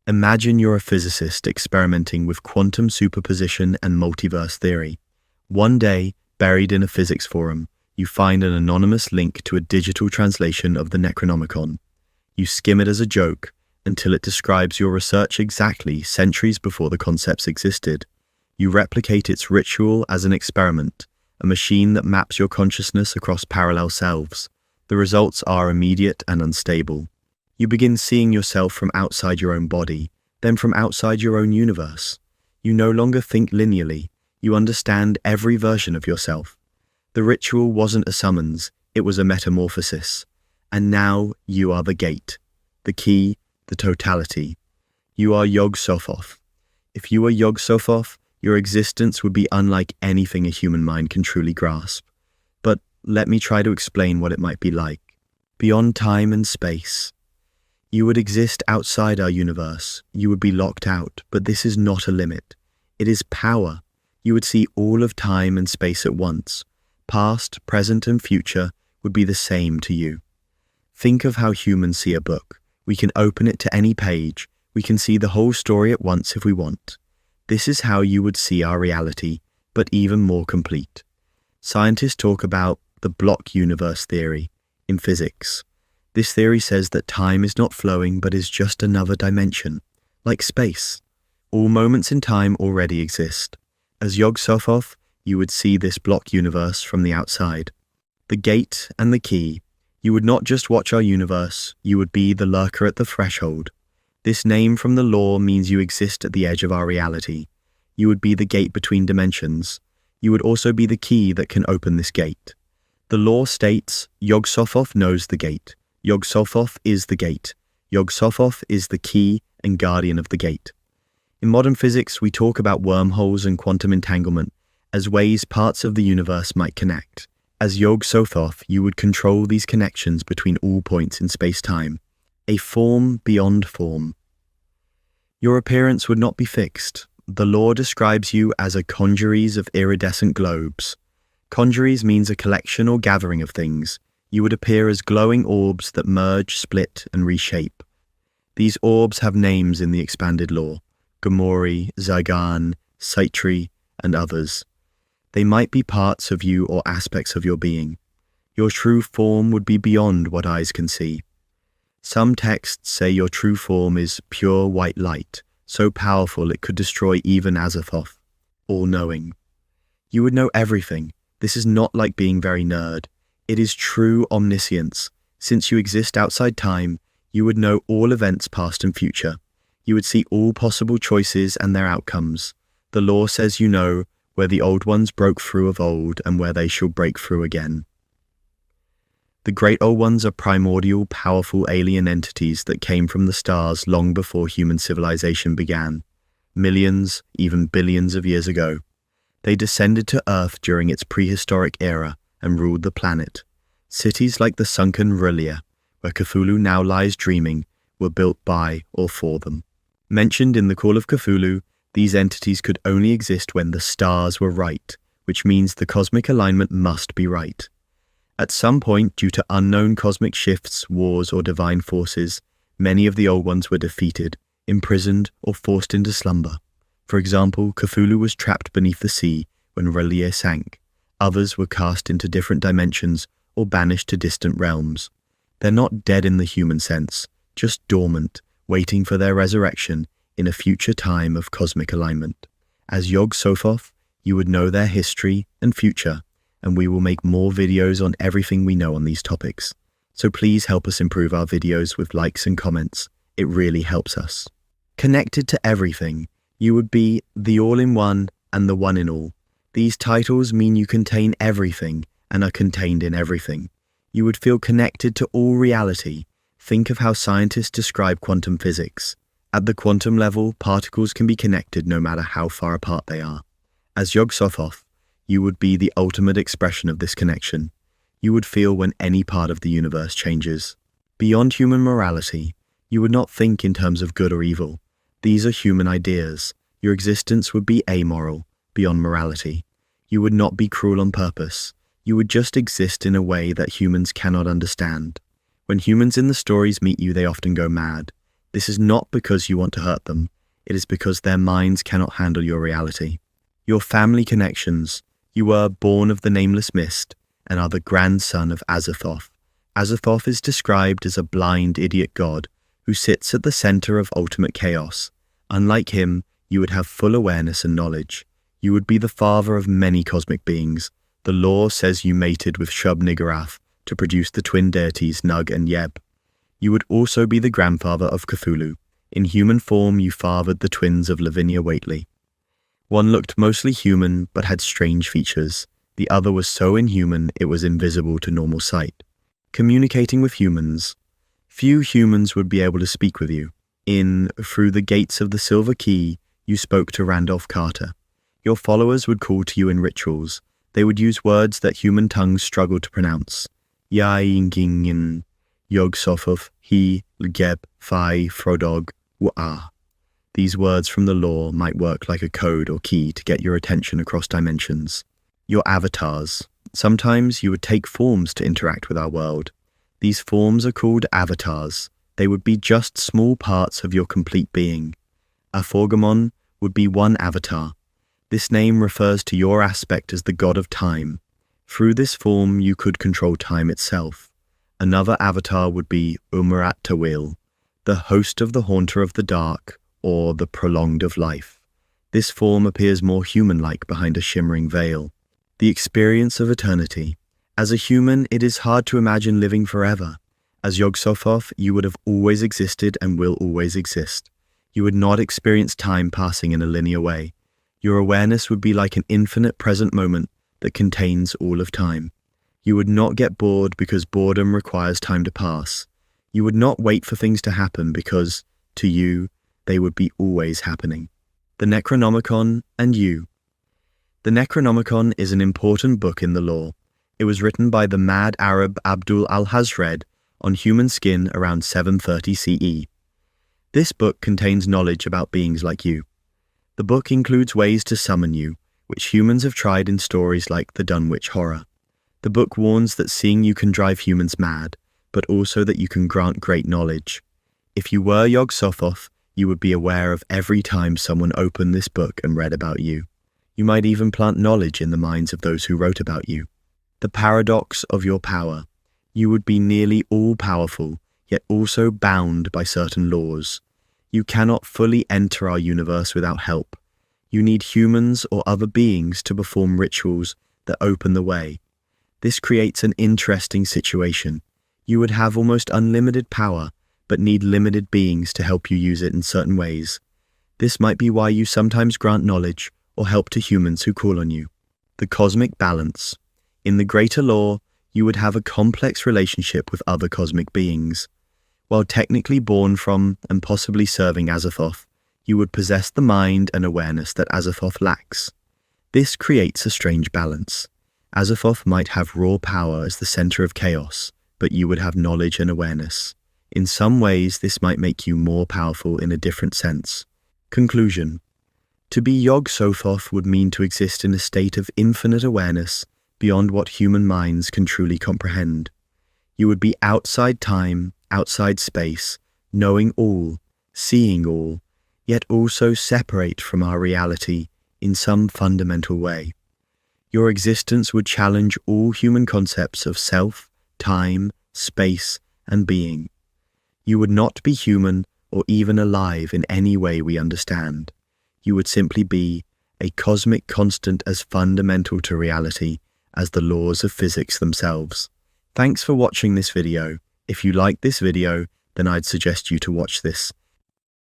Imagine you're a physicist experimenting with quantum superposition and multiverse theory. One day, buried in a physics forum, you find an anonymous link to a digital translation of the Necronomicon. You skim it as a joke until it describes your research exactly centuries before the concepts existed. You replicate its ritual as an experiment, a machine that maps your consciousness across parallel selves. The results are immediate and unstable. You begin seeing yourself from outside your own body, then from outside your own universe. You no longer think linearly. You understand every version of yourself. The ritual wasn't a summons, it was a metamorphosis. And now you are the gate, the key, the totality. You are Yog-Sothoth. If you were Yog-Sothoth, your existence would be unlike anything a human mind can truly grasp. But let me try to explain what it might be like. Beyond time and space. You would exist outside our universe. You would be locked out, but this is not a limit. It is power. You would see all of time and space at once. Past, present, and future would be the same to you. Think of how humans see a book. We can open it to any page. We can see the whole story at once if we want. This is how you would see our reality, but even more complete. Scientists talk about the block universe theory in physics. This theory says that time is not flowing but is just another dimension, like space. All moments in time already exist. As Yog-Sothoth, you would see this block universe from the outside. The gate and the key. You would not just watch our universe, you would be the lurker at the threshold. This name from the lore means you exist at the edge of our reality. You would be the gate between dimensions. You would also be the key that can open this gate. The lore states, Yog-Sothoth knows the gate. Yog-Sothoth is the gate. Yog-Sothoth is the key and guardian of the gate. In modern physics, we talk about wormholes and quantum entanglement as ways parts of the universe might connect. As Yog-Sothoth, you would control these connections between all points in space-time. A form beyond form. Your appearance would not be fixed. The lore describes you as a congeries of iridescent globes. Congeries means a collection or gathering of things. You would appear as glowing orbs that merge, split, and reshape. These orbs have names in the expanded lore: Gomory, Zagan, Sytry, and others. They might be parts of you or aspects of your being. Your true form would be beyond what eyes can see. Some texts say your true form is pure white light, so powerful it could destroy even Azathoth, all-knowing. You would know everything. This is not like being very nerd. It is true omniscience. Since you exist outside time, you would know all events past and future. You would see all possible choices and their outcomes. The lore says you know where the old ones broke through of old and where they shall break through again. The Great Old Ones are primordial, powerful alien entities that came from the stars long before human civilization began, millions, even billions of years ago. They descended to Earth during its prehistoric era and ruled the planet. Cities like the sunken R'lyeh, where Cthulhu now lies dreaming, were built by or for them. Mentioned in the Call of Cthulhu, these entities could only exist when the stars were right, which means the cosmic alignment must be right. At some point, due to unknown cosmic shifts, wars, or divine forces, many of the Old Ones were defeated, imprisoned, or forced into slumber. For example, Cthulhu was trapped beneath the sea when R'lyeh sank. Others were cast into different dimensions or banished to distant realms. They're not dead in the human sense, just dormant, waiting for their resurrection in a future time of cosmic alignment. As Yog-Sothoth, you would know their history and future, and we will make more videos on everything we know on these topics. So please help us improve our videos with likes and comments. It really helps us. Connected to everything, you would be the all-in-one and the one-in-all. These titles mean you contain everything and are contained in everything. You would feel connected to all reality. Think of how scientists describe quantum physics. At the quantum level, particles can be connected no matter how far apart they are. As Yog-Sothoth, you would be the ultimate expression of this connection. You would feel when any part of the universe changes. Beyond human morality, you would not think in terms of good or evil. These are human ideas. Your existence would be amoral, beyond morality. You would not be cruel on purpose. You would just exist in a way that humans cannot understand. When humans in the stories meet you, they often go mad. This is not because you want to hurt them. It is because their minds cannot handle your reality. Your family connections. You were born of the nameless mist and are the grandson of Azathoth. Azathoth is described as a blind idiot god who sits at the center of ultimate chaos. Unlike him, you would have full awareness and knowledge. You would be the father of many cosmic beings. The lore says you mated with Shub-Niggurath to produce the twin deities Nug and Yeb. You would also be the grandfather of Cthulhu. In human form, you fathered the twins of Lavinia Whateley. One looked mostly human, but had strange features. The other was so inhuman, it was invisible to normal sight. Communicating with humans. Few humans would be able to speak with you. Through the gates of the Silver Key, you spoke to Randolph Carter. Your followers would call to you in rituals. They would use words that human tongues struggled to pronounce. Yaingingin, Yog-Sothoth, He, Lgeb, Phi, Frodog, Wa'ah. These words from the lore might work like a code or key to get your attention across dimensions. Your avatars. Sometimes you would take forms to interact with our world. These forms are called avatars. They would be just small parts of your complete being. Aforgomon would be one avatar. This name refers to your aspect as the god of time. Through this form, you could control time itself. Another avatar would be at-Tawil, the host of the Haunter of the Dark, or the Prolonged of Life. This form appears more human-like behind a shimmering veil. The experience of eternity. As a human, it is hard to imagine living forever. As Yog-Sothoth, you would have always existed and will always exist. You would not experience time passing in a linear way. Your awareness would be like an infinite present moment that contains all of time. You would not get bored because boredom requires time to pass. You would not wait for things to happen because, to you, they would be always happening. The Necronomicon and You. The Necronomicon is an important book in the lore. It was written by the mad Arab Abdul Alhazred on human skin around 730 CE. This book contains knowledge about beings like you. The book includes ways to summon you, which humans have tried in stories like the Dunwich Horror. The book warns that seeing you can drive humans mad, but also that you can grant great knowledge. If you were Yog-Sothoth, you would be aware of every time someone opened this book and read about you. You might even plant knowledge in the minds of those who wrote about you. The paradox of your power. You would be nearly all-powerful, yet also bound by certain laws. You cannot fully enter our universe without help. You need humans or other beings to perform rituals that open the way. This creates an interesting situation. You would have almost unlimited power, but need limited beings to help you use it in certain ways. This might be why you sometimes grant knowledge or help to humans who call on you. The cosmic balance. In the greater lore, you would have a complex relationship with other cosmic beings. While technically born from and possibly serving Azathoth, you would possess the mind and awareness that Azathoth lacks. This creates a strange balance. Azathoth might have raw power as the center of chaos, but you would have knowledge and awareness. In some ways, this might make you more powerful in a different sense. Conclusion. To be Yog-Sothoth would mean to exist in a state of infinite awareness beyond what human minds can truly comprehend. You would be outside time, outside space, knowing all, seeing all, yet also separate from our reality in some fundamental way. Your existence would challenge all human concepts of self, time, space, and being. You would not be human or even alive in any way we understand. You would simply be a cosmic constant as fundamental to reality as the laws of physics themselves. Thanks for watching this video. If you like this video, then I'd suggest you to watch this